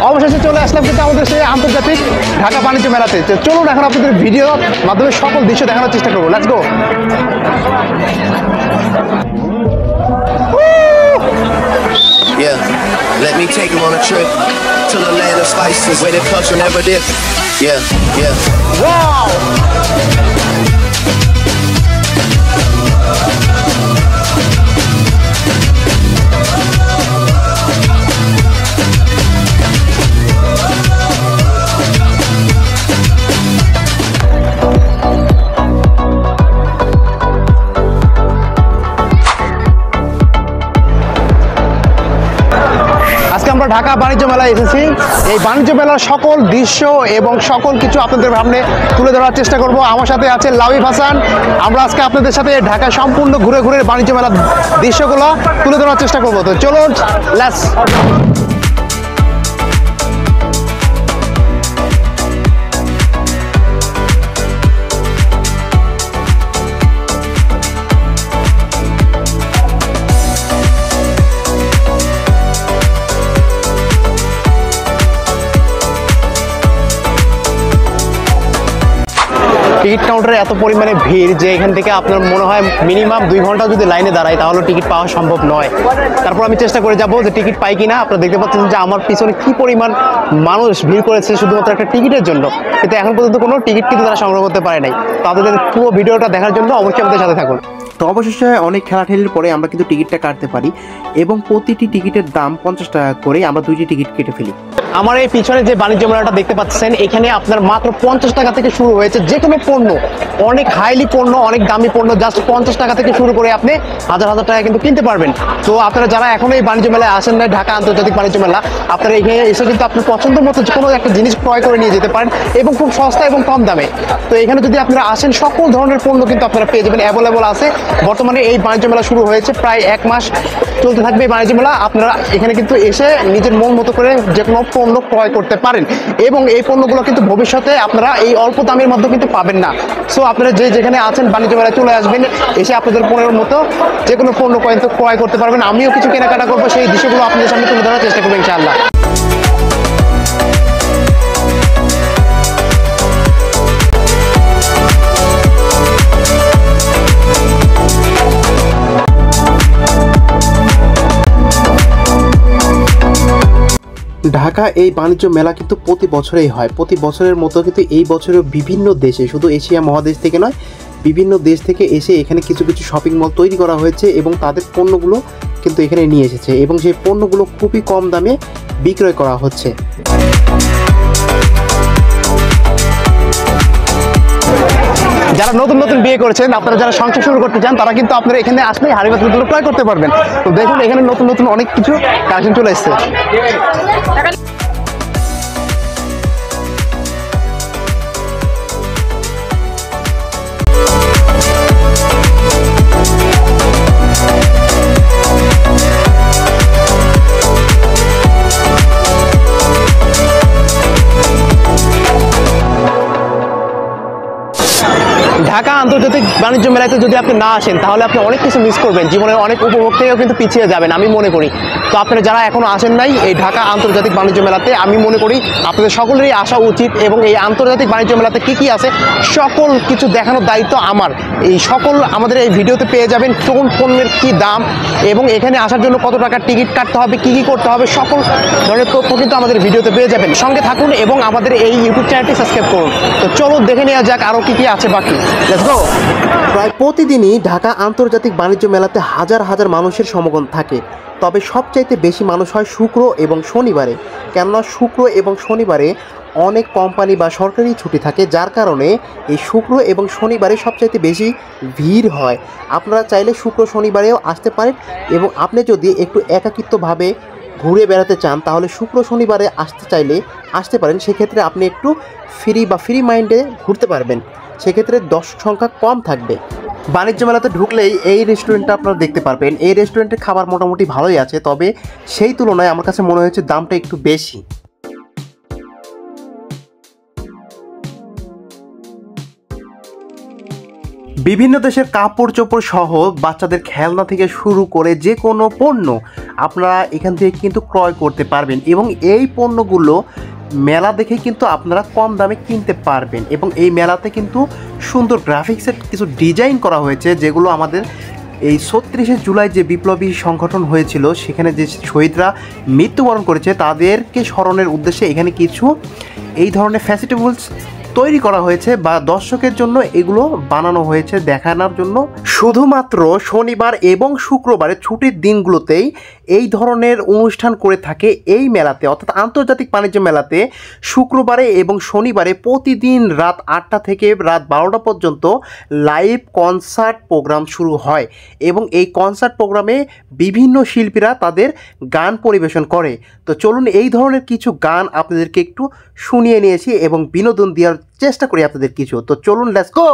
অবশেষে চলে আসলাম কিন্তু আমাদের সেই আন্তর্জাতিক ঢাকা বাণিজ্য মেলাতে। চলুন এখন আপনাদের ভিডিও মাধ্যমে সকল দৃশ্য দেখানোর চেষ্টা করবো। Let's go. Yeah, let me take you on a trip to the land of spices where the culture never did. Yeah. Wow! আমরা ঢাকা বাণিজ্য মেলায় এসেছি। এই বাণিজ্য মেলার সকল দৃশ্য এবং সকল কিছু আপনাদের সামনে তুলে ধরার চেষ্টা করব। আমার সাথে আছে লাবিব হাসান। আমরা আজকে আপনাদের সাথে ঢাকা সম্পূর্ণ ঘুরে ঘুরে বাণিজ্য মেলার দৃশ্যগুলো তুলে ধরার চেষ্টা করব। তো চলুন, লেটস। টিকিট কাউন্টারে এত পরিমাণে ভিড় যে এখান থেকে আপনার মনে হয় মিনিমাম 2 ঘন্টা যদি লাইনে দাঁড়ায় তাহলে টিকিট পাওয়া সম্ভব নয়। তারপর আমি চেষ্টা করে যাবো যে টিকিট পাই কিনা। আপনারা দেখতে পাচ্ছেন যে আমার পিছনে কি পরিমাণ মানুষ ভিড় করেছে শুধুমাত্র একটা টিকিটের জন্য, কিন্তু এখন পর্যন্ত কোনো টিকিট কিন্তু তারা সংগ্রহ করতে পারে নাই। তো আপনাদের পুরো ভিডিওটা দেখার জন্য অবশ্যই আমাদের সাথে থাকুন। তো অবশেষে অনেক ঠেলাঠেলির পরে আমরা কিন্তু টিকিটটা কাটতে পারি এবং প্রতিটি টিকিটের দাম 50 টাকা করে। আমরা 2টি টিকিট কেটে ফেলি। আমার এই পিছনে যে বাণিজ্য মেলাটা দেখতে পাচ্ছেন, এখানে আপনার মাত্র 50 টাকা থেকে শুরু হয়েছে যে কোনো পণ্য, অনেক হাইলি পণ্য, অনেক দামি পণ্য জাস্ট 50 টাকা থেকে শুরু করে আপনি হাজার হাজার টাকা কিন্তু কিনতে পারবেন। তো আপনারা যারা এখন এই বাণিজ্য মেলায় আসেন না, ঢাকা আন্তর্জাতিক বাণিজ্য মেলা, আপনারা এখানে এসে কিন্তু আপনার পছন্দ মতো যে কোনো একটা জিনিস ক্রয় করে নিয়ে যেতে পারেন এবং খুব সস্তা এবং কম দামে। তো এখানে যদি আপনারা আসেন সকল ধরনের পণ্য কিন্তু আপনারা পেয়ে যাবেন, অ্যাভেলেবল আছে। বর্তমানে এই বাণিজ্য মেলা শুরু হয়েছে, প্রায় 1 মাস চলতে থাকবে এই বাণিজ্য মেলা। আপনারা এখানে কিন্তু এসে নিজের মন মতো করে যে কোনো পণ্য ক্রয় করতে পারেন এবং এই পণ্যগুলো কিন্তু ভবিষ্যতে আপনারা এই অল্প দামের মধ্যে কিন্তু পাবেন না। সো আপনারা যেখানে আছেন বাণিজ্য মেলায় চলে আসবেন, এসে আপনাদের পণ্যের মতো যে কোনো পণ্য ক্রয় করতে পারবেন। আমিও কিছু কেনাকাটা করবো, সেই দৃশ্যগুলো আপনাদের সামনে তুলে ধরার চেষ্টা করবো ইনশাআল্লাহ। ঢাকা এই বাণিজ্য মেলা কিন্তু প্রতি বছরেই হয়। প্রতি বছরের মতো কিন্তু এই বছরও বিভিন্ন দেশে, শুধু এশিয়া মহাদেশ থেকে নয়, বিভিন্ন দেশ থেকে এসে এখানে কিছু কিছু শপিং মল তৈরি করা হয়েছে এবং তাদের পণ্যগুলো কিন্তু এখানে নিয়ে এসেছে এবং সেই পণ্যগুলো খুবই কম দামে বিক্রয় করা হচ্ছে। যারা নতুন নতুন বিয়ে করেছেন, আপনারা যারা সংসার শুরু করতে চান, তারা কিন্তু আপনারা এখানে আসলে হাড়ি পাতিলগুলো ক্রয় করতে পারবেন। তো দেখুন এখানে নতুন নতুন অনেক কিছু কালেকশন চলে এসেছে। ঢাকা আন্তর্জাতিক বাণিজ্য মেলাতে যদি আপনি না আসেন তাহলে আপনি অনেক কিছু মিস করবেন, জীবনের অনেক উপভোগ থেকেও কিন্তু পিছিয়ে যাবেন আমি মনে করি। তো আপনারা যারা এখনো আসেন নাই এই ঢাকা আন্তর্জাতিক বাণিজ্য মেলাতে, আমি মনে করি আপনাদের সকলেরই আসা উচিত এবং এই আন্তর্জাতিক বাণিজ্য মেলাতে কি আছে সকল কিছু দেখানোর দায়িত্ব আমার। এই সকল আমাদের এই ভিডিওতে পেয়ে যাবেন কোন পণ্যের কি দাম এবং এখানে আসার জন্য কত টাকার টিকিট কাটতে হবে, কি করতে হবে, সকল ধরনের তথ্য কিন্তু আমাদের ভিডিওতে পেয়ে যাবেন। সঙ্গে থাকুন এবং আমাদের এই ইউটিউব চ্যানেলটি সাবস্ক্রাইব করুন। তো চলো দেখে নেওয়া যাক আরও কি আছে বাকি। Let's go. প্রায় প্রতিদিনই ঢাকা আন্তর্জাতিক বাণিজ্য মেলাতে হাজার হাজার মানুষের সমাগম থাকে, তবে সবচাইতে বেশি মানুষ হয় শুক্র এবং শনিবারে। কেননা শুক্র এবং শনিবারে অনেক কোম্পানি বা সরকারি ছুটি থাকে, যার কারণে এই শুক্র এবং শনিবারে সবচাইতে বেশি ভিড় হয়। আপনারা চাইলে শুক্র শনিবারেও আসতে পারেন এবং আপনি যদি একটু একাকিত্বভাবে ঘুরে বেড়াতে চান তাহলে শুক্র শনিবারে আসতে চাইলে আসতে পারেন। সেক্ষেত্রে আপনি একটু ফ্রি মাইন্ডে ঘুরতে পারবেন, সেক্ষেত্রে দর্শক সংখ্যা কম থাকবে। বাণিজ্য মেলাতে ঢুকলেই এই রেস্টুরেন্টটা আপনারা দেখতে পারবেন। এই রেস্টুরেন্টের খাবার মোটামুটি ভালোই আছে, তবে সেই তুলনায় আমার কাছে মনে হয়েছে দামটা একটু বেশি। বিভিন্ন দেশের কাপড় চোপড় সহ বাচ্চাদের খেলনা থেকে শুরু করে যে কোনো পণ্য আপনারা এখান থেকে কিন্তু ক্রয় করতে পারবেন এবং এই পণ্যগুলো মেলা দেখে কিন্তু আপনারা কম দামে কিনতে পারবেন। এবং এই মেলাতে কিন্তু সুন্দর গ্রাফিক্সের কিছু ডিজাইন করা হয়েছে, যেগুলো আমাদের এই ৩৬শে জুলাই যে বিপ্লবী সংগঠন হয়েছিল সেখানে যে শহীদরা মৃত্যুবরণ করেছে তাদেরকে স্মরণের উদ্দেশ্যে এখানে কিছু এই ধরনের ফেস্টিভ্যালস তৈরি করা হয়েছে বা দর্শকের জন্য এগুলো বানানো হয়েছে দেখানোর জন্য। শুধুমাত্র শনিবার এবং শুক্রবারে ছুটির দিনগুলোতেই এই ধরনের অনুষ্ঠান করে থাকে এই মেলাতে, অর্থাৎ আন্তর্জাতিক বাণিজ্য মেলাতে শুক্রবারে এবং শনিবারে প্রতিদিন রাত ৮টা থেকে রাত ১২টা পর্যন্ত লাইভ কনসার্ট প্রোগ্রাম শুরু হয় এবং এই কনসার্ট প্রোগ্রামে বিভিন্ন শিল্পীরা তাদের গান পরিবেশন করে। তো চলুন এই ধরনের কিছু গান আপনাদেরকে একটু শুনিয়ে নিয়েছি এবং বিনোদন দেওয়ার চেষ্টা করি আপনাদের কিছু। তো চলুন, লেটস গো।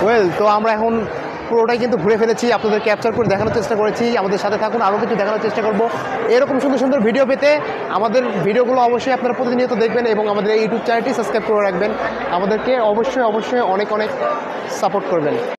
ওয়েল, তো আমরা এখন পুরোটাই কিন্তু ঘুরে ফেলেছি, আপনাদের ক্যাপচার করে দেখানোর চেষ্টা করেছি। আমাদের সাথে থাকুন, আরও কিছু দেখানোর চেষ্টা করব। এরকম সুন্দর সুন্দর ভিডিও পেতে আমাদের ভিডিওগুলো অবশ্যই আপনারা প্রতিনিয়ত দেখবেন এবং আমাদের এই ইউটিউব চ্যানেলটি সাবস্ক্রাইব করে রাখবেন। আমাদেরকে অবশ্যই অনেক অনেক সাপোর্ট করবেন।